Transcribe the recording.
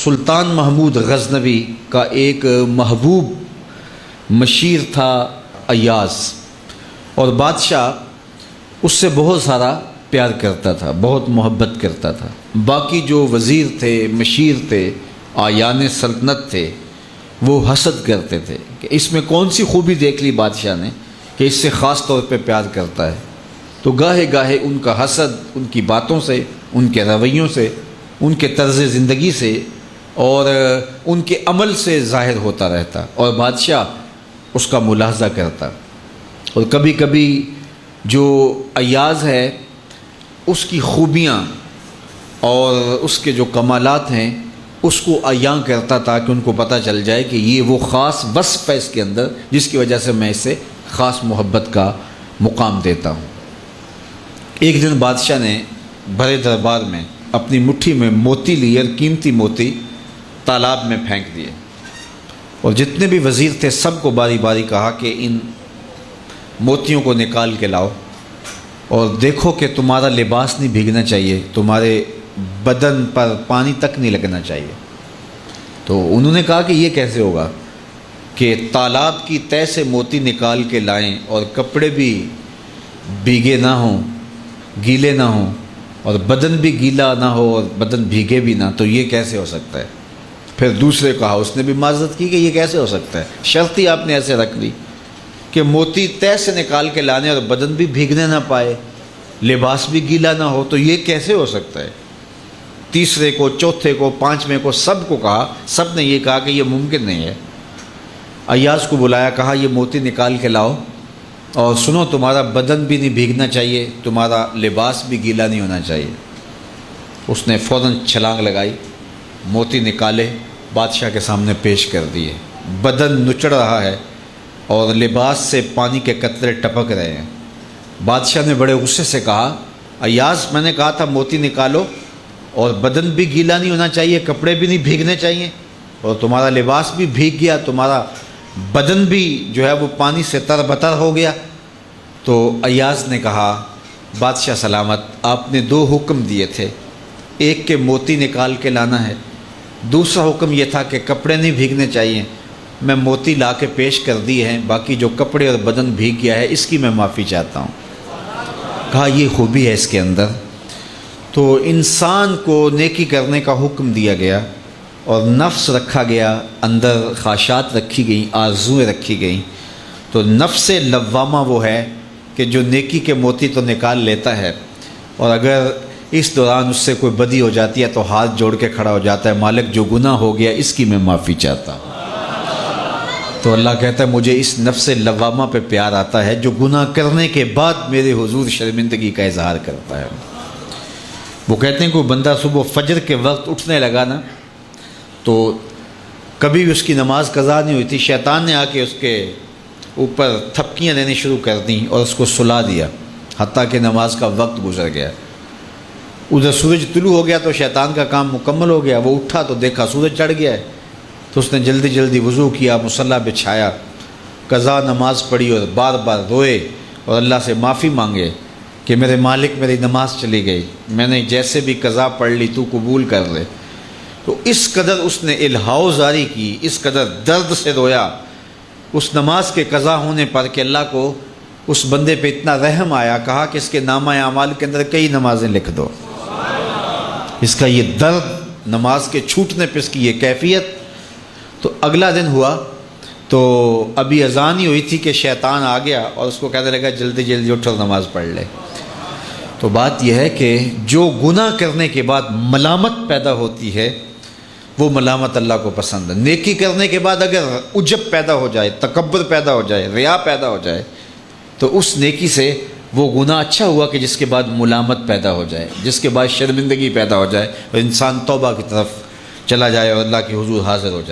سلطان محمود غزنوی کا ایک محبوب مشیر تھا ایاز، اور بادشاہ اس سے بہت سارا پیار کرتا تھا، بہت محبت کرتا تھا۔ باقی جو وزیر تھے، مشیر تھے، آیان سلطنت تھے، وہ حسد کرتے تھے کہ اس میں کون سی خوبی دیکھ لی بادشاہ نے کہ اس سے خاص طور پہ پیار کرتا ہے۔ تو گاہے گاہے ان کا حسد ان کی باتوں سے، ان کے رویوں سے، ان کے طرز زندگی سے اور ان کے عمل سے ظاہر ہوتا رہتا، اور بادشاہ اس کا ملاحظہ کرتا۔ اور کبھی کبھی جو ایاز ہے اس کی خوبیاں اور اس کے جو کمالات ہیں اس کو عیاں کرتا تاکہ ان کو پتہ چل جائے کہ یہ وہ خاص وصف ہے اس کے اندر جس کی وجہ سے میں اسے خاص محبت کا مقام دیتا ہوں۔ ایک دن بادشاہ نے بڑے دربار میں اپنی مٹھی میں موتی لیے اور قیمتی موتی تالاب میں پھینک دیے، اور جتنے بھی وزیر تھے سب کو باری باری کہا کہ ان موتیوں کو نکال کے لاؤ اور دیکھو کہ تمہارا لباس نہیں بھیگنا چاہیے، تمہارے بدن پر پانی تک نہیں لگنا چاہیے۔ تو انہوں نے کہا کہ یہ کیسے ہوگا کہ تالاب کی تہہ سے موتی نکال کے لائیں اور کپڑے بھی بھیگے نہ ہوں، گیلے نہ ہوں، اور بدن بھی گیلا نہ ہو اور بدن بھیگے بھی نہ، تو یہ کیسے ہو سکتا ہے؟ پھر دوسرے کہا، اس نے بھی معذرت کی کہ یہ کیسے ہو سکتا ہے، شرط ہی آپ نے ایسے رکھ لی کہ موتی تہہ سے نکال کے لانے اور بدن بھی بھیگنے نہ پائے، لباس بھی گیلا نہ ہو، تو یہ کیسے ہو سکتا ہے؟ تیسرے کو، چوتھے کو، پانچویں کو، سب کو کہا، سب نے یہ کہا کہ یہ ممکن نہیں ہے۔ ایاز کو بلایا، کہا یہ موتی نکال کے لاؤ، اور سنو تمہارا بدن بھی نہیں بھیگنا چاہیے، تمہارا لباس بھی گیلا نہیں ہونا چاہیے۔ اس نے فوراً چھلانگ لگائی، موتی نکالے، بادشاہ کے سامنے پیش کر دیے۔ بدن نچڑ رہا ہے اور لباس سے پانی کے قطرے ٹپک رہے ہیں۔ بادشاہ نے بڑے غصے سے کہا، ایاز میں نے کہا تھا موتی نکالو، اور بدن بھی گیلا نہیں ہونا چاہیے، کپڑے بھی نہیں بھیگنے چاہیے، اور تمہارا لباس بھی بھیگ گیا، تمہارا بدن بھی جو ہے وہ پانی سے تر بتر ہو گیا۔ تو ایاز نے کہا، بادشاہ سلامت، آپ نے دو حکم دیے تھے، ایک کہ موتی نکال کے لانا ہے، دوسرا حکم یہ تھا کہ کپڑے نہیں بھیگنے چاہیے۔ میں موتی لا کے پیش کر دیے ہیں، باقی جو کپڑے اور بدن بھیگ گیا ہے اس کی میں معافی چاہتا ہوں۔ کہا یہ خوبی ہے اس کے اندر۔ تو انسان کو نیکی کرنے کا حکم دیا گیا اور نفس رکھا گیا، اندر خواہشات رکھی گئیں، آرزویں رکھی گئیں۔ تو نفس لوامہ وہ ہے کہ جو نیکی کے موتی تو نکال لیتا ہے، اور اگر اس دوران اس سے کوئی بدی ہو جاتی ہے تو ہاتھ جوڑ کے کھڑا ہو جاتا ہے، مالک جو گناہ ہو گیا اس کی میں معافی چاہتا ہوں۔ تو اللہ کہتا ہے مجھے اس نفس لوامہ پہ پیار آتا ہے جو گناہ کرنے کے بعد میرے حضور شرمندگی کا اظہار کرتا ہے۔ وہ کہتے ہیں کوئی بندہ صبح فجر کے وقت اٹھنے لگا نا، تو کبھی بھی اس کی نماز قضا نہیں ہوئی تھی، شیطان نے آ کے اس کے اوپر تھپکیاں دینے شروع کر دیں اور اس کو سلا دیا، حتیٰ کہ نماز کا وقت گزر گیا۔ ادھر سورج طلوع ہو گیا تو شیطان کا کام مکمل ہو گیا، وہ اٹھا تو دیکھا سورج چڑھ گیا ہے، تو اس نے جلدی جلدی وضو کیا، مصلی بچھایا، قضا نماز پڑھی اور بار بار روئے اور اللہ سے معافی مانگے کہ میرے مالک میری نماز چلی گئی، میں نے جیسے بھی قضا پڑھ لی تو قبول کر لے۔ تو اس قدر اس نے الہاؤ زاری کی، اس قدر درد سے رویا اس نماز کے قضا ہونے پر کہ اللہ کو اس بندے پہ اتنا رحم آیا، کہا کہ اس کے نامہ اعمال کے اندر کئی نمازیں لکھ دو۔ اس کا یہ درد، نماز کے چھوٹنے پہ اس کی یہ کیفیت۔ تو اگلا دن ہوا تو ابھی اذان ہی ہوئی تھی کہ شیطان آ گیا اور اس کو کہنے لگا جلدی جلدی اٹھ اور نماز پڑھ لے۔ تو بات یہ ہے کہ جو گناہ کرنے کے بعد ملامت پیدا ہوتی ہے وہ ملامت اللہ کو پسند ہے۔ نیکی کرنے کے بعد اگر عجب پیدا ہو جائے، تکبر پیدا ہو جائے، ریا پیدا ہو جائے، تو اس نیکی سے وہ گناہ اچھا ہوا کہ جس کے بعد ملامت پیدا ہو جائے، جس کے بعد شرمندگی پیدا ہو جائے اور انسان توبہ کی طرف چلا جائے اور اللہ کے حضور حاضر ہو جائے۔